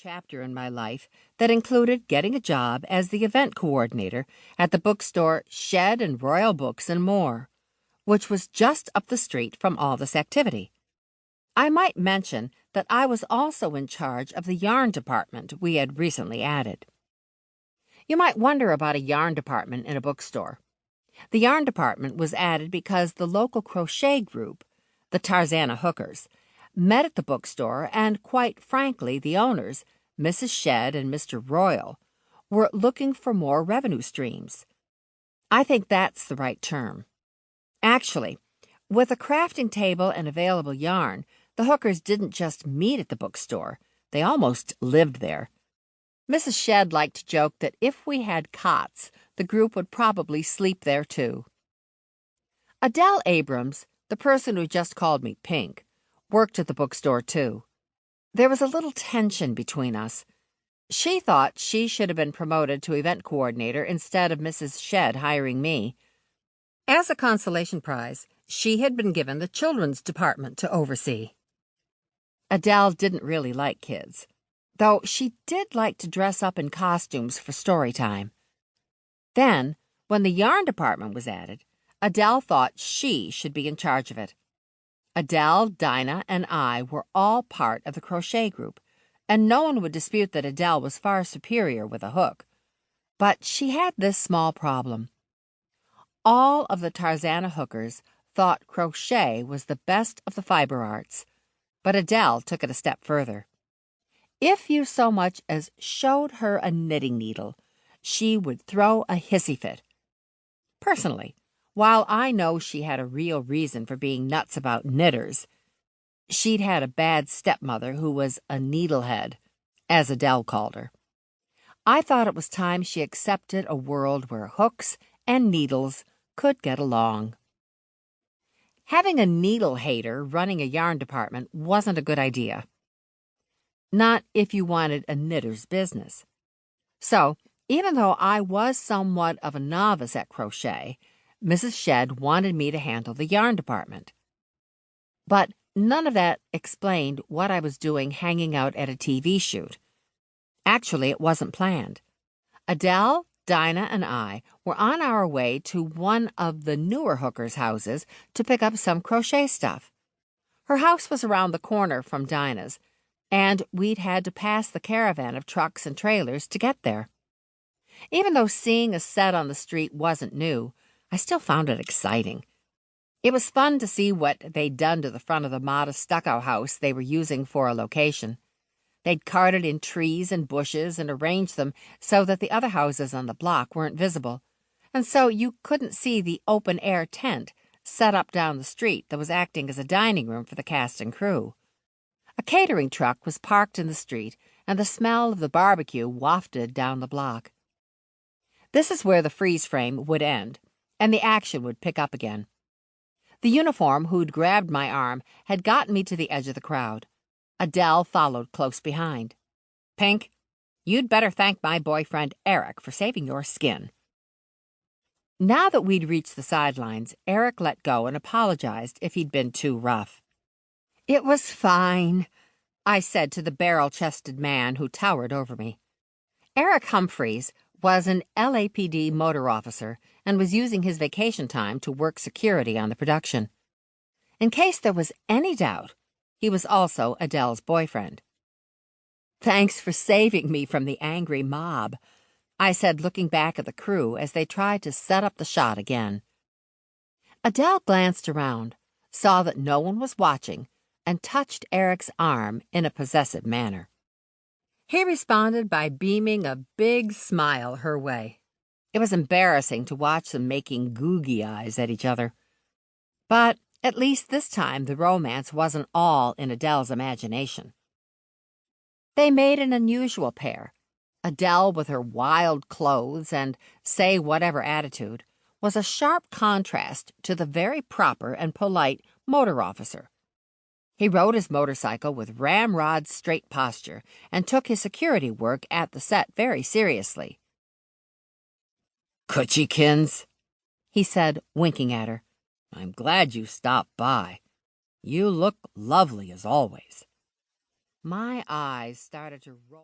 chapter in my life that included getting a job as the event coordinator at the bookstore Shed and Royal Books and More, which was just up the street from all this activity. I might mention that I was also in charge of the yarn department we had recently added. You might wonder about a yarn department in a bookstore. The yarn department was added because the local crochet group, the Tarzana Hookers, met at the bookstore, and quite frankly, the owners, Mrs. Shed and Mr. Royal, were looking for more revenue streams. I think that's the right term. Actually, with a crafting table and available yarn, the Hookers didn't just meet at the bookstore, they almost lived there. Mrs. Shed liked to joke that if we had cots, the group would probably sleep there too. Adele Abrams, the person who just called me Pink, worked at the bookstore too. There was a little tension between us. She thought she should have been promoted to event coordinator instead of Mrs. Shed hiring me. As a consolation prize, she had been given the children's department to oversee. Adele didn't really like kids, though she did like to dress up in costumes for story time. Then, when the yarn department was added, Adele thought she should be in charge of it. Adele, Dinah, and I were all part of the crochet group, and no one would dispute that Adele was far superior with a hook. But she had this small problem. All of the Tarzana Hookers thought crochet was the best of the fiber arts, but Adele took it a step further. If you so much as showed her a knitting needle, she would throw a hissy fit. Personally, while I know she had a real reason for being nuts about knitters, she'd had a bad stepmother who was a needlehead, as Adele called her. I thought it was time she accepted a world where hooks and needles could get along. Having a needle hater running a yarn department wasn't a good idea. Not if you wanted a knitter's business. So, even though I was somewhat of a novice at crochet, Mrs. Shed wanted me to handle the yarn department. But none of that explained what I was doing hanging out at a TV shoot. Actually, it wasn't planned. Adele, Dinah, and I were on our way to one of the newer Hookers' houses to pick up some crochet stuff. Her house was around the corner from Dinah's, and we'd had to pass the caravan of trucks and trailers to get there. Even though seeing a set on the street wasn't new, I still found it exciting. It was fun to see what they'd done to the front of the modest stucco house they were using for a location. They'd carted in trees and bushes and arranged them so that the other houses on the block weren't visible, and so you couldn't see the open-air tent set up down the street that was acting as a dining room for the cast and crew. A catering truck was parked in the street, and the smell of the barbecue wafted down the block. This is where the freeze frame would end, and the action would pick up again. The uniform who'd grabbed my arm had gotten me to the edge of the crowd. Adele followed close behind. "Pink, you'd better thank my boyfriend Eric for saving your skin." Now that we'd reached the sidelines, Eric let go and apologized if he'd been too rough. "It was fine," I said to the barrel-chested man who towered over me. Eric Humphreys was an LAPD motor officer and was using his vacation time to work security on the production. In case there was any doubt, he was also Adele's boyfriend. "Thanks for saving me from the angry mob," I said, looking back at the crew as they tried to set up the shot again. Adele glanced around, saw that no one was watching, and touched Eric's arm in a possessive manner. He responded by beaming a big smile her way. It was embarrassing to watch them making googie eyes at each other. But at least this time the romance wasn't all in Adele's imagination. They made an unusual pair. Adele, with her wild clothes and say-whatever attitude, was a sharp contrast to the very proper and polite motor officer. He rode his motorcycle with ramrod straight posture and took his security work at the set very seriously. "Coochiekins," he said, winking at her. "I'm glad you stopped by. You look lovely as always." My eyes started to roll.